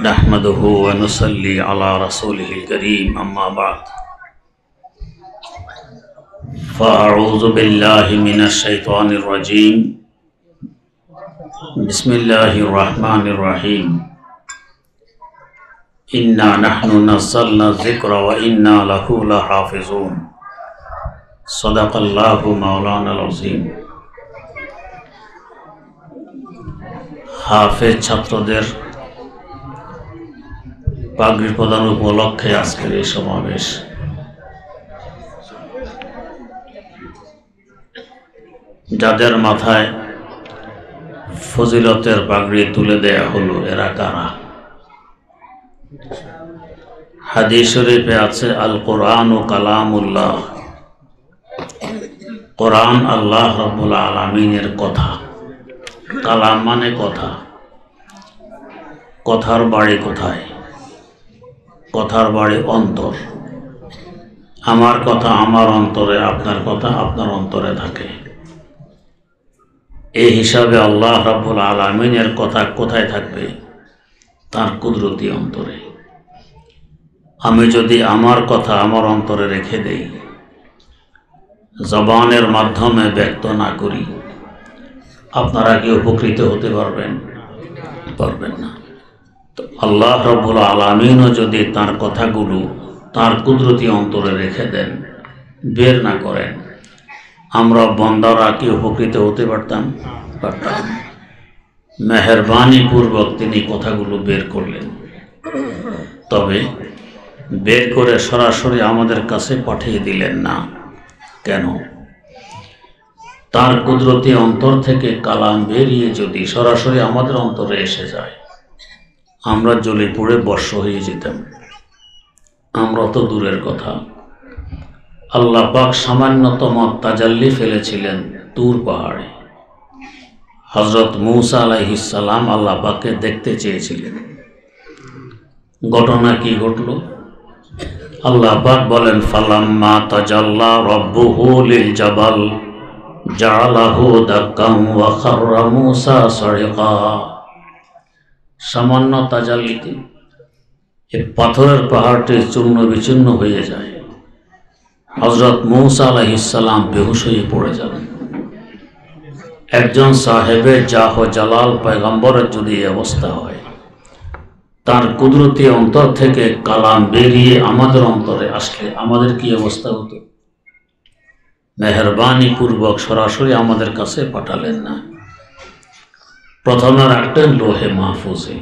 नहमदुहु व नुसल्ली अला रसूलिहिल करीम अम्मा बाद फ़अऊज़ु बिल्लाहि मिनश शैतानिर रजीम बिस्मिल्लाहिर रहमानिर रहीम इन्ना नहनु नज़्ज़लना ज़िक्र व इन्ना लहु लहाफ़िज़ून सदक़ल्लाहु मौलानाल अज़ीम। हाफेज छात्रদের পাগড়ি প্রদান উপলক্ষে আজকের এই সমাবেশ। যাদের মাথায় ফজিলতের পাগড়ি তুলে দেয়া হলো এরা কারা? হাদিস শরীফে আছে আল কোরআন ও কালামুল্লাহ, কোরআন আল্লাহ রাব্বুল আলামিনের কথা। কালাম মানে কথা। কথার বাড়ি কোথায়? কথার বাড়ি অন্তর। আমার কথা আমার অন্তরে, আপনার কথা আপনার অন্তরে থাকে। এই হিসাবে আল্লাহ রাব্বুল আলামিনের কথা কোথায় থাকবে? তার কুদরতি অন্তরে। আমি যদি আমার কথা আমার অন্তরে রেখে দেই, জবানের মাধ্যমে ব্যক্ত না করি, আপনারা কি উপকৃত হতে পারবেন? পারবেন না। তো আল্লাহ রাব্বুল আলামিনও যদি তার কথাগুলো তার কুদরতি অন্তরে রেখে দেন, বের না করেন, আমরা বান্দারা কি উপকৃত হতে পারতাম? পারতাম। মেহেরবানি পূর্বক তিনি কথাগুলো বের করলেন, তবে বের করে সরাসরি আমাদের কাছে পাঠিয়ে দিলেন না। কেন? তার কুদরতি অন্তর থেকে কালাম বেরিয়ে যদি সরাসরি আমাদের অন্তরে এসে যায়, আমরা জ্বলে পুড়ে বর্ষ হয়ে যেতাম। আমরা তো দূরের কথা, আল্লাহ পাক সামান্যতম তাজাল্লি ফেলেছিলেন তুর পাহাড়ে। হযরত মূসা আলাইহিস সালাম আল্লাহ পাককে দেখতে চেয়েছিলেন। ঘটনা কি ঘটল? আল্লাহ পাক বলেন ফালাম্মা তাজাল্লা রাব্বুহু লিল জাবাল জাআলাহু দাক্কান ওয়া খাররা মূসা সারিকা। সামান্য তাজাল্লিতে এই পাথরের পাহাড়টি চূর্ণ বিচূর্ণ হয়ে যায়। হযরত মূসা আলাইহিস সালাম বেহুশ হয়ে পড়ে যান। একজন সাহেবে জাহ জালাল পয়গম্বরের যদি অবস্থা হয়, তার কুদরতি অন্তর থেকে কালাম বেরিয়ে আমাদের অন্তরে আসলে আমাদের কি অবস্থা হতো? মেহেরবানি পূর্বক সরাসরি আমাদের কাছে পাঠালেন না। প্রথমে রাখতেন লোহে মাহফুজে।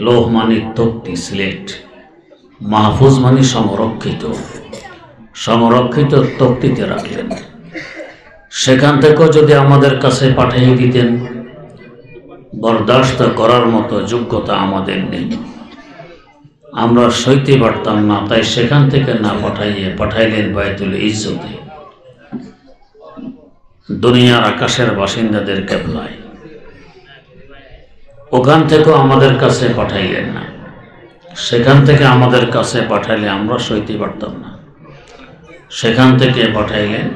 লোহ মানে তক্তি, সিলেট। মাহফুজ মানে সংরক্ষিত। সংরক্ষিত তক্তিতে রাখলেন। সেখান থেকেও যদি আমাদের কাছে পাঠিয়ে দিতেন, বরদাস্ত করার মতো যোগ্যতা আমাদের নেই, আমরা সইতে পারতাম না। তাই সেখান থেকে না পাঠাইলেন বাইতুল ইজ্জতে, দুনিয়ার আকাশের বাসিন্দাদের কেবলায়। ওখান থেকেও আমাদের কাছে পাঠাইলেন না। সেখান থেকে আমাদের কাছে পাঠাইলে আমরা সইতে পারতাম না। সেখান থেকে পাঠাইলেন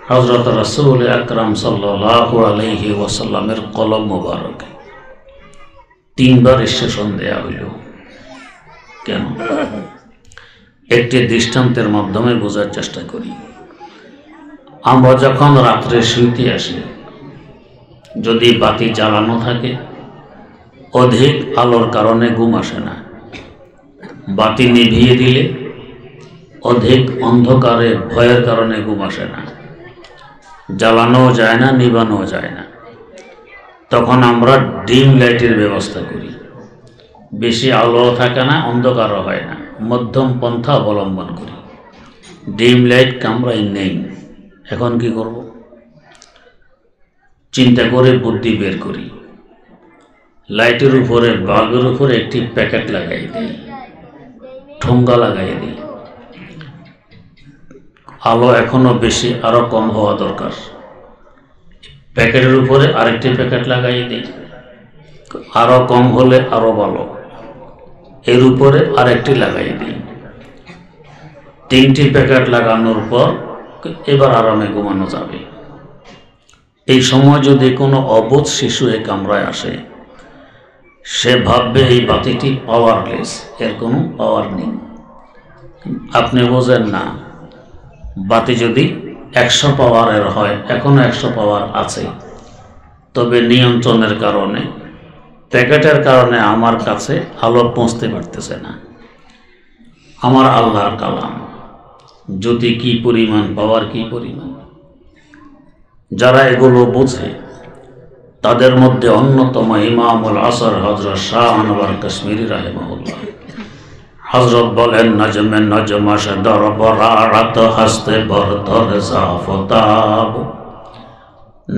হযরত রাসূল আকরাম সাল্লাল্লাহু আলাইহি ওয়াসাল্লামের কলম মোবারক। তিনবার স্টেশন দেয়া হইল। কেন? একটি দৃষ্টান্তের মাধ্যমে বোঝার চেষ্টা করি। আমরা যখন রাত্রে শুইতে আসি, যদি বাতি জ্বালানো থাকে, অধিক আলোর কারণে ঘুম আসে না। বাতি নিভিয়ে দিলে অধিক অন্ধকারে ভয়ের কারণে ঘুম আসে না। জ্বালানোও যায় না, নিবানোও যায় না। তখন আমরা ডিম লাইটের ব্যবস্থা করি। বেশি আলো থাকে না, অন্ধকারও হয় না, মধ্যম পন্থা অবলম্বন করি। ডিম লাইট কামরাই নেই। এখন কি করব? চিন্তা করে বুদ্ধি বের করি। লাইটের উপরে, বাল্বের উপরে একটি প্যাকেট লাগাই দিই, ঠোঙ্গা লাগাই দিই। আলো এখনো বেশি, আরো কম হওয়া দরকার। প্যাকেটের উপরে আরেকটি প্যাকেট লাগাই দিই, আরো কম হলে আরো ভালো। এর উপরে আরেকটি লাগাই দিই। তিনটি প্যাকেট লাগানোর পর এবার আরামে ঘুমানো যাবে। এই সময় যদি কোনো অবোধ শিশু এই কামরায় আসে, সে ভাববে এই বাতিটি পাওয়ারলেস, এর কোনো পাওয়ার নেই। আপনি বোঝেন না, বাতি যদি 100 পাওয়ারের হয়, এখনো 100 পাওয়ার আছে, তবে নিয়ন্ত্রণের কারণে, প্যাকেটের কারণে আমার কাছে আলো পৌঁছতে পারতেছে না। আমার আল্লাহর কালাম জ্যোতি কি পরিমাণ, পাওয়ার কি পরিমাণ, যারা এগুলো বোঝে তাদের মধ্যে অন্যতম ইমামুল আসর হযরত শাহ আনোয়ার কাশ্মীরি রাহিমাহুল্লাহ। হযরত বলেন, নজমে নজমাশ দরবরাত হস্তে বরতর জাফতাব,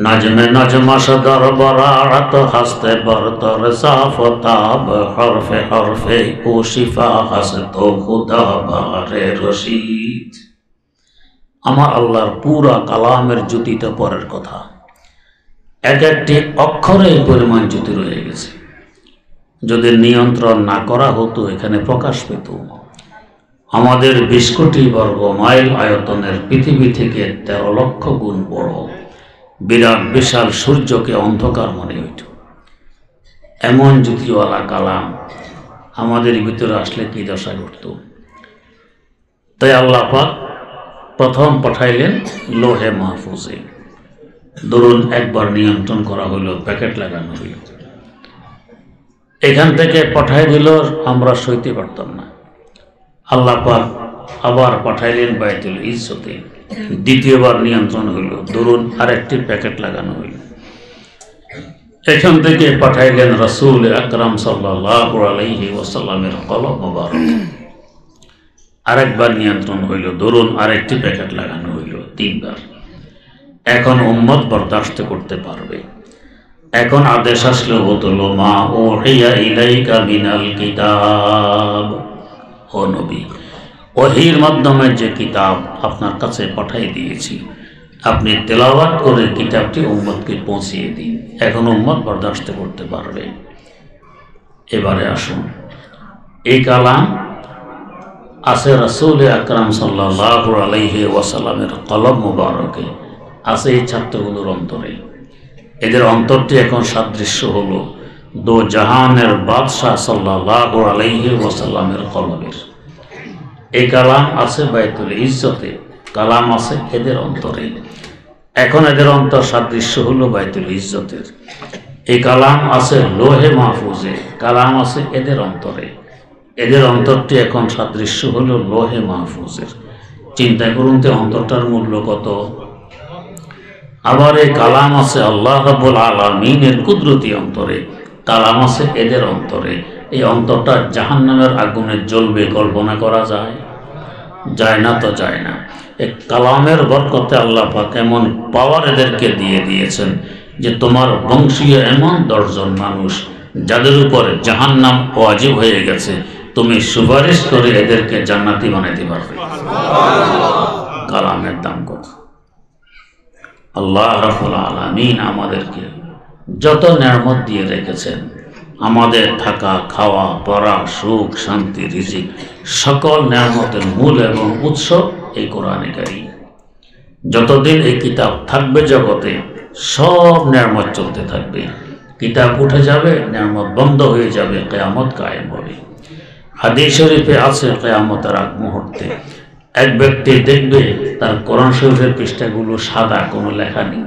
নজমে নজমাশ দরবরাত হস্তে বরতর জাফতাব, হরফে হরফে ও শিফা হস্ত খুদা বারে রশিদ। আমার আল্লাহর পুরা কালামের জ্যোতিতে পরের কথা, এক একটি অক্ষরে এই পরিমাণ জ্যোতি রয়ে গেছে। যদি নিয়ন্ত্রণ না করা হতো এখানে প্রকাশ পেত। আমাদের 20 কোটি বর্গ মাইল আয়তনের পৃথিবী থেকে 13 লক্ষ গুণ বড় বিরাট বিশাল সূর্যকে অন্ধকার মনে হইত। এমন জ্যোতিওয়ালা কালাম আমাদের ভিতরে আসলে কি দশা ঘটত। তাই আল্লাহ পাক প্রথম পাঠাইলেন লোহে মাহফুজে। ধরুন একবার নিয়ন্ত্রণ করা হইল, প্যাকেট লাগানো হইল, এখান থেকে পাঠাই দিল, আমরা সইতে পারতাম না। আল্লাহ পাক আবার পাঠাইলেন বাইতুল ইজ্জতে, দ্বিতীয়বার নিয়ন্ত্রণ হইল, ধরুন আরেকটি প্যাকেট লাগানো হইল। এখান থেকে পাঠাইলেন রাসূল আকরাম সাল্লাল্লাহু আলাইহি ওয়াসাল্লামের কলম মোবারক, আরেকবার নিয়ন্ত্রণ হইল, ধরুন আরেকটি প্যাকেট লাগানো হইল, 3 বার। এখন উম্মত বরদাস্ত করতে পারবে। এখন আদেশ আসলে হতল, মা ওহিয়া ইলাইকা মিনাল কিতাব, ও নবী, ওহির মাধ্যমে যে কিতাব আপনার কাছে পাঠাই দিয়েছি, আপনি তেলাওয়াত করে কিতাবটি উম্মতকে পৌঁছিয়ে দিন। এখন উম্মত বরদাস্ত করতে পারবে। এবারে আসুন, এই কালাম আছে রাসূল আকরাম সাল্লাল্লাহু আলাইহি ওয়াসাল্লামের কলম মুবারকে, আছে এই ছাত্রগুলোর অন্তরে। এদের অন্তরটি এখন সাদৃশ্য হলো দো জাহানের বাদশাহ সাল্লাল্লাহু আলাইহি ওয়াসাল্লামের কলমের। এই কালাম আছে বাইতুল ইজ্জতে, কালাম আছে এদের অন্তরে। এখন এদের অন্তর সাদৃশ্য হলো বাইতুল ইজ্জতের। এই কালাম আছে লোহে মাহফুজে, কালাম আছে এদের অন্তরে। এদের অন্তরটি এখন সাদৃশ্য হলো লোহে মাহফুজের। চিন্তা করুন তো অন্তরটার মূল্য কত। আবার এই কালাম আছে আল্লাহ রাব্বুল আলামিনের কুদরতি অন্তরে, কালাম আছে এদের অন্তরে। এই অন্তরটা জাহান্নামের আগুনে জ্বলবে, কল্পনা করা যায়? যায় না তো যায় না। এই কালামের বরকতে আল্লাহ পাক এমন পাওয়ার এদেরকে দিয়ে দিয়েছেন যে তোমার বংশীয় এমন 10 জন মানুষ যাদের উপরে জাহান্নাম ওয়াজিব হয়ে গেছে, তুমি সুপারিশ করে এদেরকে জান্নাতি বানাইতে পারবে। কালামের দাম কত! আল্লাহ রাব্বুল আলামিন আমাদেরকে যত নেয়ামত দিয়ে রেখেছেন, আমাদের থাকা, খাওয়া, পড়া, সুখ, শান্তি, রিজিক, সকল নেয়ামতের মূল এবং উৎস এই কোরআনে কারীম। যতদিন এই কিতাব থাকবে জগতে, সব নেয়ামত চলতে থাকবে। কিতাব উঠে যাবে, নেয়ামত বন্ধ হয়ে যাবে, কিয়ামত কায়েম হবে। হাদিস শরীফে আছে কিয়ামতের আগ মুহূর্তে এক ব্যক্তি দেখবে তার কোরআন শরীফের পৃষ্ঠাগুলো সাদা, কোনো লেখা নেই।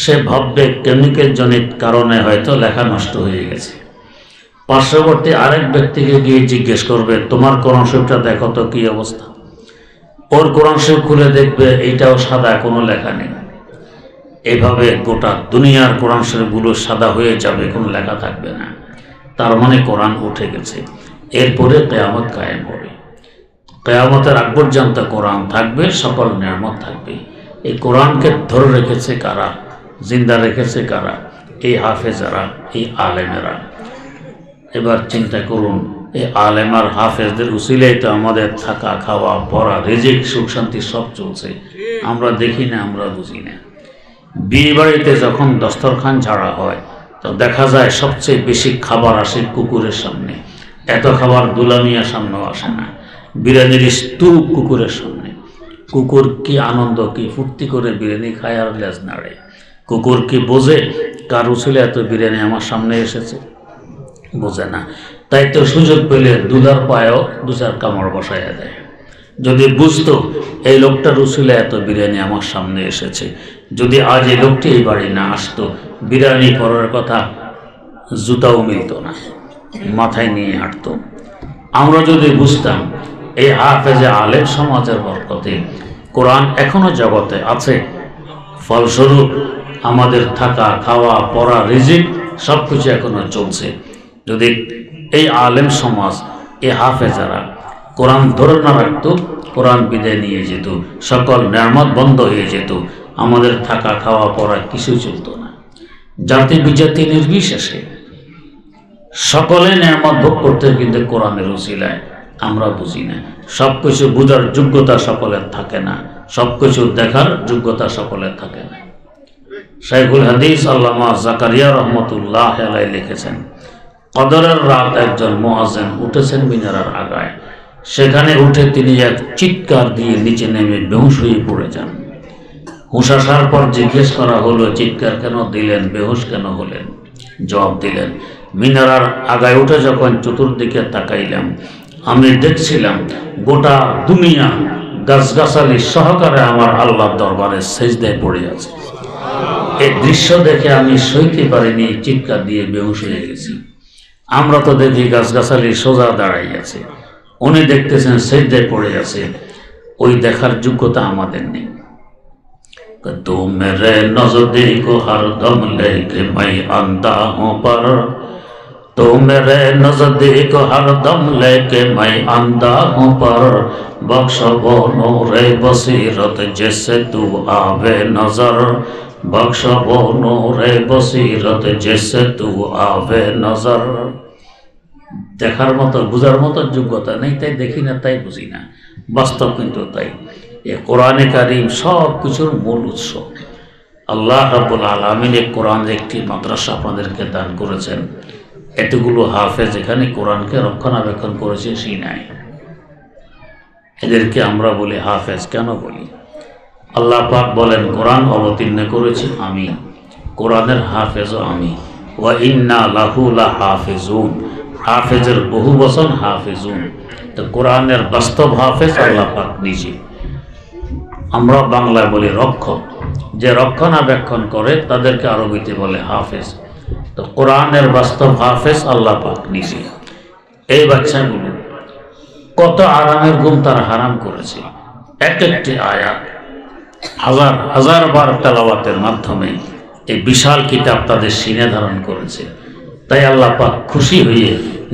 সে ভাববে কেমিক্যাল জনিত কারণে হয়তো লেখা নষ্ট হয়ে গেছে। পার্শ্ববর্তী আরেক ব্যক্তিকে গিয়ে জিজ্ঞেস করবে, তোমার কোরআন শরীফটা দেখো তো কি অবস্থা। ওর কোরআন শরীফ খুলে দেখবে এইটাও সাদা, কোনো লেখা নেই। এভাবে গোটা দুনিয়ার কোরআন শরীফগুলো সাদা হয়ে যাবে, কোনো লেখা থাকবে না। তার মানে কোরআন উঠে গেছে। এরপরে কিয়ামত কায়েম হবে। কিয়ামতের আগ পর্যন্ত কোরআন থাকবে, সকল নিয়ামত থাকবে। এই কোরআনকে ধরে রেখেছে কারা, জিন্দা রেখেছে কারা? এই হাফেজারা, এই আলেমেরা। এবার চিন্তা করুন, এই আলেম আর হাফেজদের উসিলেই তো আমাদের থাকা, খাওয়া, পড়া, রিজিক, সুখ শান্তি সব চলছে। আমরা দেখি না, আমরা বুঝি না। বিয়ে বাড়িতে যখন দস্তরখান ঝাড়া হয় তো দেখা যায় সবচেয়ে বেশি খাবার আসে কুকুরের সামনে। এত খাবার দুলামিয়ার সামনেও আসে না। বিরিয়ানির স্তূপ কুকুরের সামনে। কুকুর কি আনন্দ, কি ফুর্তি করে বিরিয়ানি খায় আর লেজ নাড়ে। কুকুর কি বোঝে কার উসিলে এত বিরিয়ানি আমার সামনে এসেছে? বোঝে না। তাই তো সুযোগ পেলে দুধার পায়েও দু চার কামড় বসাইয়া দেয়। যদি বুঝতো এই লোকটার উসিলে এত বিরিয়ানি আমার সামনে এসেছে, যদি আজ এই লোকটি এই বাড়ি না আসতো, বিরিয়ানি করার কথা জুতাও মিলত না, মাথায় নিয়ে হাঁটতো। আমরা যদি বুঝতাম এই হাফেজে আলেম সমাজের বরকতে কোরআন এখনো জগতে আছে, ফলস্বরূপ আমাদের থাকা, খাওয়া, পড়া, রিজিক সব কিছু এখনো চলছে। যদি এই আলেম সমাজ, এই হাফেজারা কোরআন ধরে না রাখতো, কোরআন বিদায় নিয়ে যেত, সকল নেয়ামত বন্ধ হয়ে যেত, আমাদের থাকা, খাওয়া, পড়া কিছুই চলত না। জাতি বিজাতি নির্বিশেষে সকলে নেয়ামত ভোগ করতে, কিন্তু কোরআনের উসিলায় আমরা বুঝি না। সব কিছু বোঝার যোগ্যতা সকলের থাকে না, সব কিছু দেখার যোগ্যতা সকলের থাকে না। শাইখুল হাদিস আল্লামা জাকারিয়া রহমতুল্লাহ আলাইহি লিখেছেন, কদরের রাত একজন মুয়াজ্জিন উঠেছেন মিনারার আগায়। সেখানে উঠে তিনি এক চিৎকার দিয়ে নিচে নেমে বেহুশ হয়ে পড়ে যান। হুঁশ আসার পর জিজ্ঞেস করা হলো, চিৎকার কেন দিলেন, বেহুশ কেন হলেন? জবাব দিলেন, মিনারার আগায় উঠে যখন চতুর্দিকে তাকাইলাম, আমি দেখছিলাম গোটা দুনিয়া গাছগাছালি সহকারে আমার আল্লাহর দরবারে সেজদায় পড়ে আছে। এই দৃশ্য দেখে আমি সইতে পারিনি, চিৎকার দিয়ে বেহুশ হয়ে গেছি। আমরা তো দেখি গাছগাছালি সোজা দাঁড়াই আছে, উনি দেখতেছেন সেজদায় পড়ে আছে। ওই দেখার যোগ্যতা আমাদের নেই। तो मेरे नज़दीक हरदम लेके मैं अंधा हूँ पर, तो मेरे नज़दीक हरदम लेके मैं अंधा हूँ पर, बख्श वो नूरे बसीरत जैसे तू आवे नजर, बख्श वो नूरे बसीरत जैसे तू आवे नजर। দেখার মতো, বুঝার মতো যোগ্যতা নেই, তাই দেখি না, তাই বুঝি না। বাস্তব কিন্তু তাই। এ কোরআনে কারিম সব কিছুর মূল উৎস। আল্লাহ রাব্বুল আলামিন এই কোরআনের একটি মাদ্রাসা আপনাদেরকে দান করেছেন। এতগুলো হাফেজ এখানে কোরআনকে রক্ষণাবেক্ষণ করেছে সিনায়। এদেরকে আমরা বলি হাফেজ। কেন বলি? আল্লাহ পাক বলেন, কোরআন অবতীর্ণ করেছি আমি, কোরআনের হাফেজও আমি। ওয়া ইন্না লাহু লাহাফিজুন, হাফেজের বহু বচন হাফেজুন। তো কোরআনের বাস্তব হাফেজ আল্লাহ পাক নিজে। আমরা বাংলায় বলি রক্ষক, যে রক্ষণাবেক্ষণ করে তাদেরকে আরবিতে বলে হাফেজ। তো কোরআনের বাস্তব হাফেজ আল্লাহ পাক নিজে। এই বাচ্চাগুলো কত আরামের ঘুম তারা হারাম করেছে। এক একটি আয়াত হাজার হাজার বার তেলাওয়াতের মাধ্যমে এই বিশাল কিতাব তাদের সিনে ধারণ করেছে। তাই আল্লাহ পাক খুশি হয়ে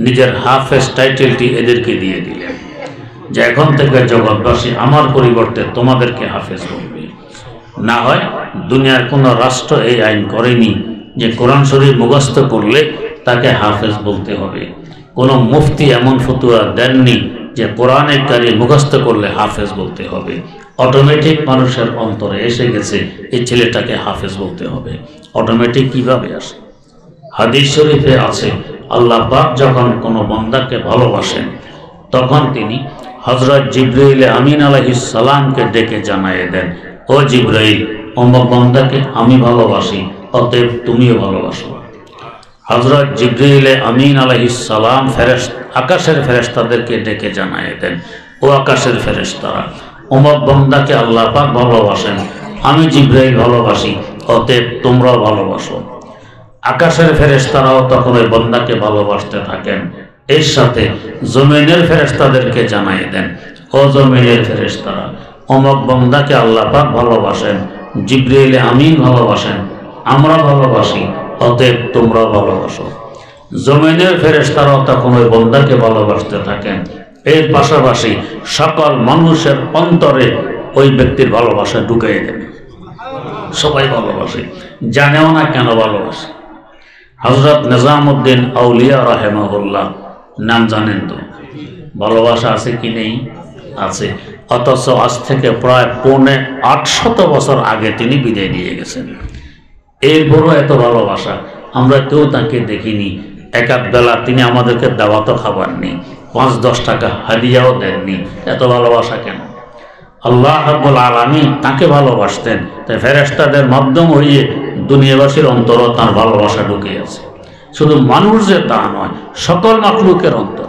নিজের হাফেজ টাইটেলটি এদেরকে দিয়ে দিলেন, যে এখন থেকে জগৎবাসী আমার পরিবর্তে তোমাদেরকে হাফেজ বলবে। না হয় দুনিয়ার কোনো রাষ্ট্র এই আইন করেনি যে কোরআন শরীফ মুখস্থ করলে তাকে হাফেজ বলতে হবে। কোনো মুফতি এমন ফতুয়া দেননি যে কোরআনের কারিম মুখস্থ করলে হাফেজ বলতে হবে। অটোমেটিক মানুষের অন্তরে এসে গেছে এই ছেলেটাকে হাফেজ বলতে হবে। অটোমেটিক কিভাবে আসে? হাদিস শরীফে আছে, আল্লাহ পাক যখন কোনো বান্দাকে ভালোবাসেন তখন তিনি হযরত জিবরাইল আমিন আলাইহিস সালামকে ডেকে জানিয়ে দেন, ও জিবরাইল, অমুক বান্দাকে আমি ভালোবাসি, অতএব তুমিও ভালোবাসো। হযরত জিবরাইল আমিন আলাইহিস সালাম আকাশের ফেরেশতাদেরকে ডেকে জানিয়ে দেন, ও আকাশের ফেরেশতারা, অমুক বান্দাকে আল্লাহ পাক ভালোবাসেন, আমি জিবরাইল ভালোবাসি, অতএব তোমরাও ভালোবাসো। আকাশের ফেরেশতারাও তখন ওই বান্দাকে ভালোবাসতে থাকেন। এর সাথে জমিনের ফেরেশতাদেরকে জানিয়ে দেন, ও জমিনের ফেরেশতারা, অমুক বান্দাকে আল্লাহ পাক ভালোবাসেন, জিবরাইল আমিন ভালোবাসেন, আমরা ভালোবাসি, অতএব তোমরাও ভালোবাসো। জমিনের ফেরেশতারাও তখন ওই বান্দাকে ভালোবাসতে থাকেন। এর পাশাপাশি সকল মানুষের অন্তরে ওই ব্যক্তির ভালোবাসা ঢুকিয়ে দেন। সবাই ভালোবাসে, জানেও না কেন ভালোবাসে। হযরত নিজামউদ্দিন আউলিয়া রাহিমাহুল্লাহ নাম জানেন তো? ভালোবাসা আছে কি নেই? আছে। অথচ আজ থেকে প্রায় 850 বছর আগে তিনি বিদায় নিয়ে গেছেন। এরপরও এত ভালোবাসা, আমরা কেউ তাকে দেখিনি। একাধ বেলা তিনি আমাদেরকে দাওয়াতও খাবারনি, 5-10 টাকা হাদিয়াও দেননি। এত ভালোবাসা কেন? আল্লাহ রাব্বুল আলামিন তাকে ভালোবাসতেন, তাই ফেরেশতাদের মাধ্যম হয়ে দুনিয়াবাসীর অন্তরে তার ভালোবাসা ঢুকে আছে। শুধু মানুষ যে তা নয়, সকল মাখলুকের অন্তর।